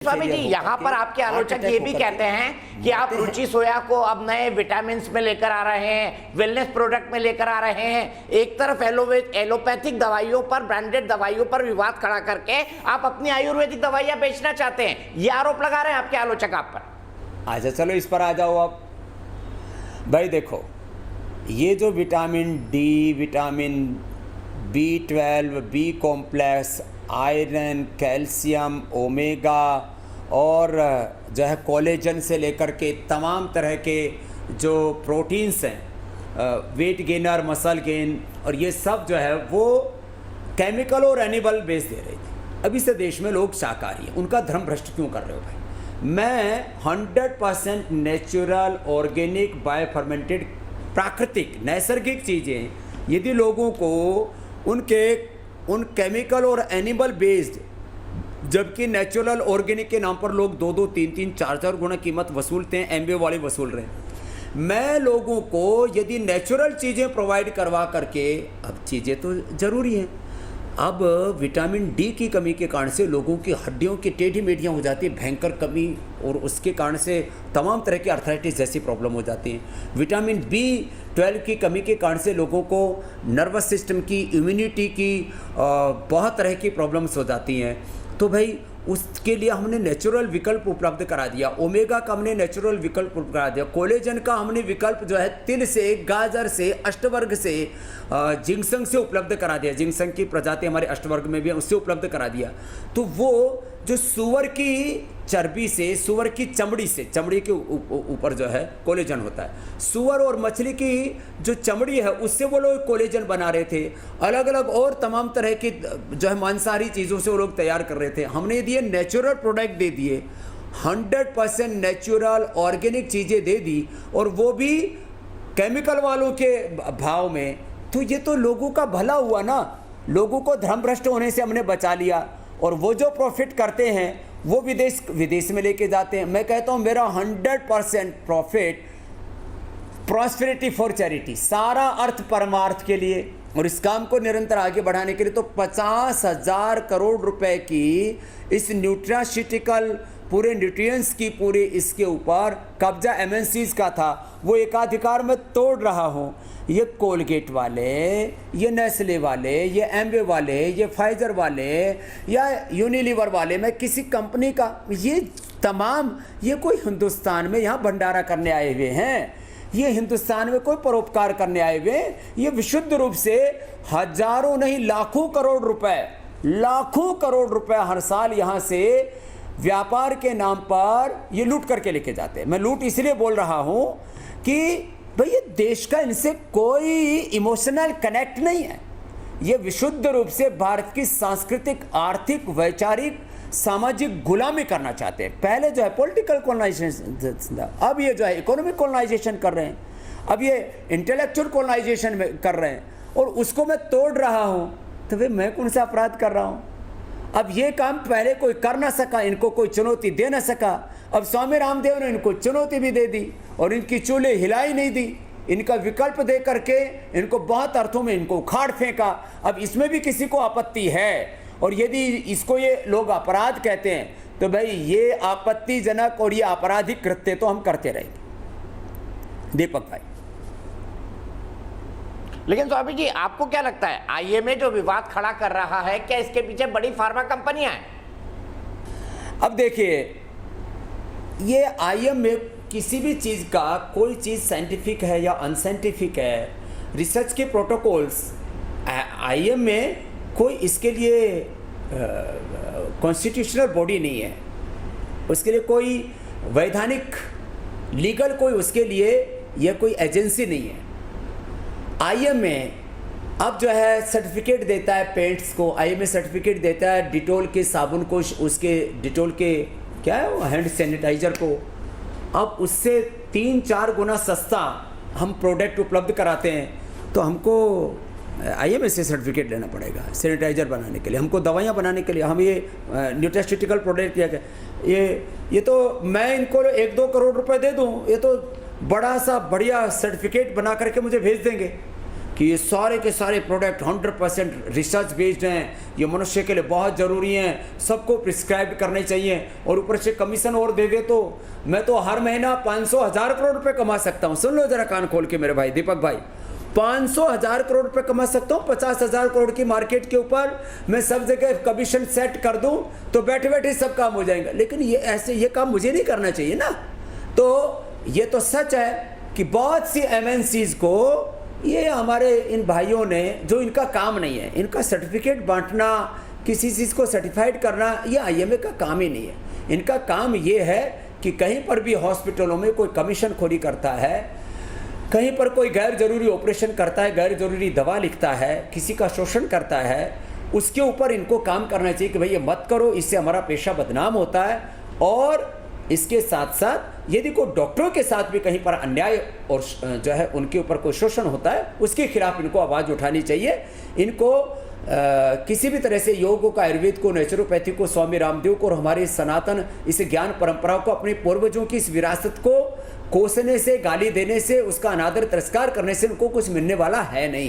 स्वामी जी, यहाँ पर आपके आलोचक ये भी कहते हैं कि आप रुचि सोया को अब नए विटामिन में लेकर आ रहे हैं, वेलनेस प्रोडक्ट में लेकर आ रहे हैं। एक तरफ एलोपैथिक दवाइयों पर, ब्रांडेड दवाइयों पर विवाद खड़ा करके आप अपनी आयुर्वेदिक दवाइयां बेचना चाहते हैं, ये आरोप लगा रहे हैं आपके आलोचक आप पर। अच्छा चलो इस पर आ जाओ आप। भाई देखो, ये जो vitamin D, vitamin B12, B complex, iron, calcium, omega और जो है कोलेजन से लेकर के तमाम तरह के जो प्रोटीन्स हैं, वेट गेनर, मसल गेन, और ये सब जो है वो केमिकल और एनिमल बेस दे रहे थे। अभी से देश में लोग शाकाहारी हैं, उनका धर्म भ्रष्ट क्यों कर रहे हो भाई? मैं 100% नेचुरल, ऑर्गेनिक, बायोफर्मेंटेड, प्राकृतिक, नैसर्गिक चीज़ें यदि लोगों को उन केमिकल और एनिमल बेस्ड, जबकि नेचुरल ऑर्गेनिक के नाम पर लोग 2-2, 3-3, 4-4 गुना कीमत वसूलते हैं, एमवे वाले वसूल रहे हैं। मैं लोगों को यदि नेचुरल चीज़ें प्रोवाइड करवा करके, अब चीज़ें तो ज़रूरी हैं, अब विटामिन डी की कमी के कारण से लोगों की हड्डियों की टेढ़ी मेढ़ियाँ हो जाती है, भयंकर कमी, और उसके कारण से तमाम तरह की आर्थराइटिस जैसी प्रॉब्लम हो जाती है। विटामिन B12 की कमी के कारण से लोगों को नर्वस सिस्टम की, इम्यूनिटी की बहुत तरह की प्रॉब्लम्स हो जाती हैं। तो भाई उसके लिए हमने नेचुरल विकल्प उपलब्ध करा दिया। ओमेगा का हमने नेचुरल विकल्प उपलब्ध करा दिया। कोलेजन का हमने विकल्प जो है तिल से, गाजर से, अष्टवर्ग से, जिंगसंग से उपलब्ध करा दिया। जिंगसंग की प्रजाति हमारे अष्टवर्ग में भी है, उससे उपलब्ध करा दिया। तो वो जो सुअर की चर्बी से, सुअर की चमड़ी से, चमड़ी के ऊपर जो है कोलेजन होता है, सुअर और मछली की जो चमड़ी है उससे वो लोग कोलेजन बना रहे थे। अलग अलग और तमाम तरह की जो है मांसाहारी चीज़ों से वो लोग तैयार कर रहे थे। हमने दिए नेचुरल प्रोडक्ट दे दिए, 100% नेचुरल ऑर्गेनिक चीज़ें दे दी, और वो भी केमिकल वालों के भाव में। तो ये तो लोगों का भला हुआ ना, लोगों को धर्म भ्रष्ट होने से हमने बचा लिया। और वो जो प्रॉफिट करते हैं वो विदेश में लेके जाते हैं। मैं कहता हूँ मेरा 100% प्रॉफिट प्रॉस्पेरिटी फॉर चैरिटी, सारा अर्थ परमार्थ के लिए, और इस काम को निरंतर आगे बढ़ाने के लिए। तो 50,000 करोड़ रुपए की इस न्यूट्रास्यूटिकल पूरे न्यूट्रिएंट्स की पूरे इसके ऊपर कब्जा MNCs का था, वो एकाधिकार में तोड़ रहा हूँ। ये कोलगेट वाले, ये नेस्ले वाले, ये एम्बे वाले, ये फाइजर वाले या यूनिलीवर वाले, मैं किसी कंपनी का, ये तमाम, ये कोई हिंदुस्तान में यहाँ भंडारा करने आए हुए हैं, ये हिंदुस्तान में कोई परोपकार करने आए हुए हैं। ये विशुद्ध रूप से हजारों नहीं लाखों करोड़ रुपए हर साल यहाँ से व्यापार के नाम पर ये लूट करके लेके जाते हैं। मैं लूट इसलिए बोल रहा हूँ कि भाई ये देश का इनसे कोई इमोशनल कनेक्ट नहीं है। ये विशुद्ध रूप से भारत की सांस्कृतिक, आर्थिक, वैचारिक, सामाजिक गुलामी करना चाहते हैं। पहले जो है पॉलिटिकल कॉलोनाइजेशन, अब ये जो है इकोनॉमिक कॉलोनाइजेशन कर रहे हैं, अब ये इंटेलेक्चुअल कॉलोनाइजेशन में कर रहे हैं, और उसको मैं तोड़ रहा हूँ। तो भाई मैं कौन सा अपराध कर रहा हूँ? अब ये काम पहले कोई कर ना सका, इनको कोई चुनौती दे ना सका। अब स्वामी रामदेव ने इनको चुनौती भी दे दी और इनकी चूल्हे हिलाई नहीं दी, इनका विकल्प दे करके इनको बहुत अर्थों में इनको उखाड़ फेंका। अब इसमें भी किसी को आपत्ति है, और यदि इसको ये लोग अपराध कहते हैं तो भाई ये आपत्तिजनक और ये आपराधिक कृत्य तो हम करते रहेंगे। दीपक भाई, लेकिन स्वामी जी, आपको क्या लगता है IMA जो विवाद खड़ा कर रहा है, क्या इसके पीछे बड़ी फार्मा कंपनियां हैं? अब देखिए, ये IMA किसी भी चीज़ का, कोई चीज़ साइंटिफिक है या अनसाइंटिफिक है, रिसर्च के प्रोटोकॉल्स, IMA कोई इसके लिए कॉन्स्टिट्यूशनल बॉडी नहीं है, उसके लिए कोई वैधानिक, लीगल कोई उसके लिए यह कोई एजेंसी नहीं है। IMA अब जो है सर्टिफिकेट देता है पेंट्स को, IMA सर्टिफिकेट देता है डिटोल के साबुन को, उसके डिटोल के क्या है वो हैंड सैनिटाइजर को। अब उससे 3-4 गुना सस्ता हम प्रोडक्ट उपलब्ध कराते हैं, तो हमको IMA से सर्टिफिकेट लेना पड़ेगा सैनिटाइजर बनाने के लिए, हमको दवाइयाँ बनाने के लिए। हम ये न्यूट्रास्यूटिकल प्रोडक्ट किया गया, ये तो मैं इनको 1-2 करोड़ रुपए दे दूँ, ये तो बड़ा सा बढ़िया सर्टिफिकेट बना करके मुझे भेज देंगे कि ये सारे के सारे प्रोडक्ट 100% रिसर्च बेस्ड हैं, ये मनुष्य के लिए बहुत ज़रूरी हैं, सबको प्रिस्क्राइब करने चाहिए, और ऊपर से कमीशन और दे दे तो मैं तो हर महीना 500,000 करोड़ रुपए कमा सकता हूँ। सुन लो जरा कान खोल के मेरे भाई दीपक भाई, 500,000 करोड़ रुपए कमा सकता हूँ। 50,000 करोड़ की मार्केट के ऊपर मैं सब जगह कमीशन सेट कर दूँ तो बैठे बैठे सब काम हो जाएगा। लेकिन ये काम मुझे नहीं करना चाहिए ना। तो ये तो सच है कि बहुत सी MNCs को ये हमारे इन भाइयों ने, जो इनका काम नहीं है, इनका सर्टिफिकेट बांटना, किसी चीज़ को सर्टिफाइड करना, ये IMA का काम ही नहीं है। इनका काम ये है कि कहीं पर भी हॉस्पिटलों में कोई कमीशन खोरी करता है, कहीं पर कोई गैर जरूरी ऑपरेशन करता है, गैर जरूरी दवा लिखता है, किसी का शोषण करता है, उसके ऊपर इनको काम करना चाहिए कि भाई ये मत करो, इससे हमारा पेशा बदनाम होता है। और इसके साथ साथ यदि कोई डॉक्टरों के साथ भी कहीं पर अन्याय और जो है उनके ऊपर कोई शोषण होता है, उसके खिलाफ इनको आवाज़ उठानी चाहिए। इनको किसी भी तरह से योग को, आयुर्वेद को, नेचुरोपैथी को, स्वामी रामदेव को और हमारी सनातन इस ज्ञान परंपरा को, अपने पूर्वजों की इस विरासत को कोसने से, गाली देने से, उसका अनादर तिरस्कार करने से उनको कुछ मिलने वाला है नहीं।